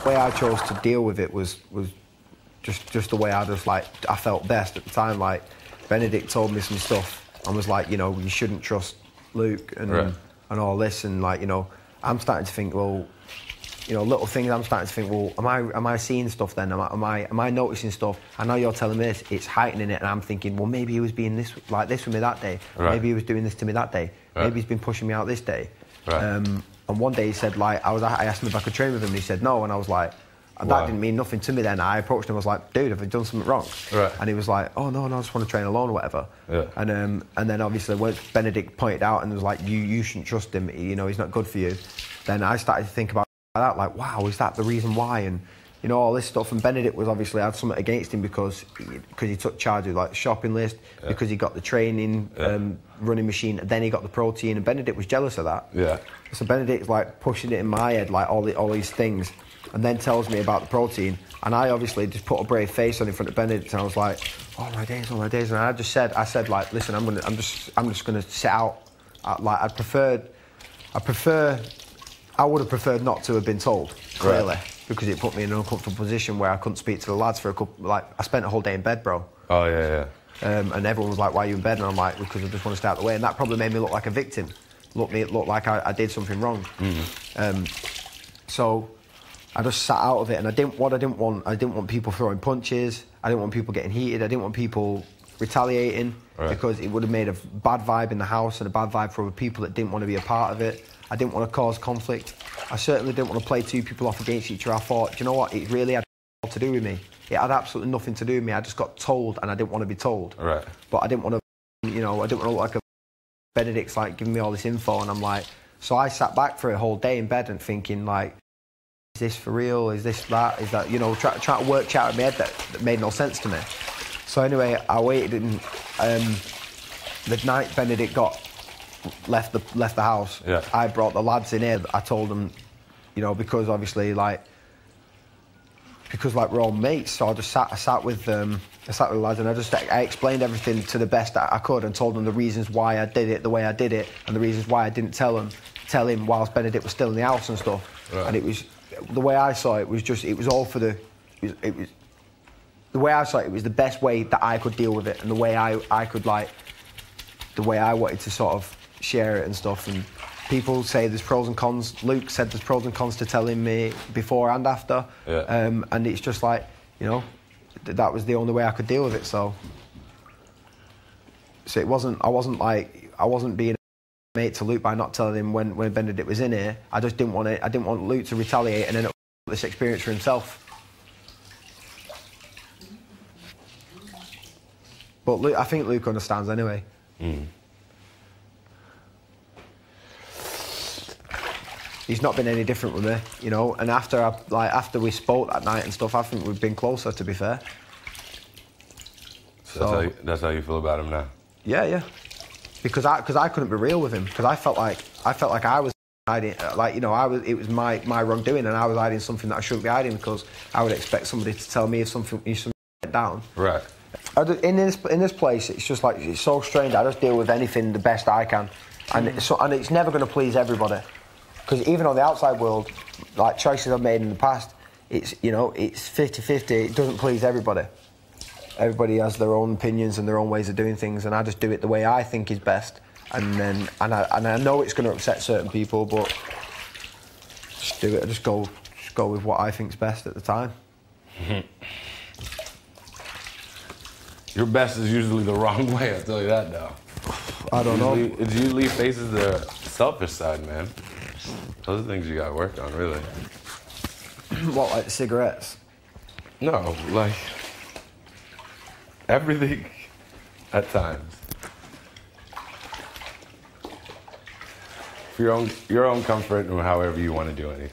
way I chose to deal with it was just the way I felt best at the time. Like, Benedict told me some stuff and was like, you know, you shouldn't trust Luke and all this, and like, you know, I'm starting to think, well, you know, little things. I'm starting to think, well, am I seeing stuff then? Am I noticing stuff? I know you're telling me this, it's heightening it, and I'm thinking, well, maybe he was being this with me that day. Right. Maybe he was doing this to me that day. Right. Maybe he's been pushing me out this day. Right. And one day he said, like, I asked him if I could train with him, and he said no, and I was like, and that didn't mean nothing to me then. I approached him, I was like, dude, have I done something wrong? Right. And he was like, oh, no, I just want to train alone or whatever. Yeah. And then obviously when Benedict pointed out and was like, you shouldn't trust him, you know, he's not good for you. Then I started to think about that, like, wow, is that the reason why? And, you know, all this stuff. And Benedict was obviously had something against him because he took charge of, like, the shopping list, because he got the training, running machine, and then he got the protein, and Benedict was jealous of that. Yeah. So Benedict's, like, pushing it in my head, like, all these things, and then tells me about the protein, and I obviously just put a brave face on in front of Benedict, and I was like, oh my days, and I said, like, listen, I'm just gonna sit out. Like, I would have preferred not to have been told, clearly, because it put me in an uncomfortable position where I couldn't speak to the lads for a couple. Like, I spent a whole day in bed, bro. Oh yeah. And everyone was like, why are you in bed? And I'm like, because I just want to stay out of the way, and that probably made me look like a victim. It looked like I did something wrong. Mm-hmm. So I just sat out of it, and I didn't want people throwing punches. I didn't want people getting heated. I didn't want people retaliating, because it would have made a bad vibe in the house and a bad vibe for other people that didn't want to be a part of it. I didn't want to cause conflict. I certainly didn't want to play two people off against each other. I thought, do you know what? It really had to do with me. It had absolutely nothing to do with me. I just got told, and I didn't want to be told. Right. But I didn't want to, you know, I didn't want to look like a Benedict's like giving me all this info, and I'm like, so I sat back for a whole day in bed and thinking, like, is this for real? Is this that? Is that, you know, trying to work out in my head that made no sense to me. So anyway, I waited, and the night Benedict left the house, I brought the lads in here. I told them, you know, because obviously, like, we're all mates, so I sat with the lads, and I explained everything to the best that I could, and told them the reasons why I did it the way I did it, and the reasons why I didn't tell him whilst Benedict was still in the house and stuff. Right. And it was, the way I saw it was just, it was all for the way I saw it, it was the best way that I could deal with it, and the way I could, like, the way I wanted to sort of share it and stuff. And people say there's pros and cons. Luke said there's pros and cons to telling me before and after. Yeah. And it's just like, you know, that was the only way I could deal with it. So I wasn't being a mate to Luke by not telling him when Benedict was in here. I just didn't want Luke to retaliate and end up with this experience for himself. But Luke, I think Luke understands anyway. Mm. He's not been any different with me, you know. And after we spoke that night and stuff, I think we've been closer, to be fair. So that's how you feel about him now? Yeah. Because I couldn't be real with him, because I felt like I was hiding, like, you know, it was my wrongdoing, and I was hiding something that I shouldn't be hiding, because I would expect somebody to tell me if something went down. Right. In this place, it's just like, it's so strange. I just deal with anything the best I can, and it's never going to please everybody. Because even on the outside world, like, choices I've made in the past, it's, you know, it's 50-50. It doesn't please everybody. Everybody has their own opinions and their own ways of doing things, and I just do it the way I think is best. And I know it's going to upset certain people, but just do it. Just go with what I think's best at the time. Your best is usually the wrong way, I'll tell you that now. I don't know. It usually faces the selfish side, man. Those are things you gotta work on, really. What, like the cigarettes? No, like everything at times. For your own comfort and however you want to do anything.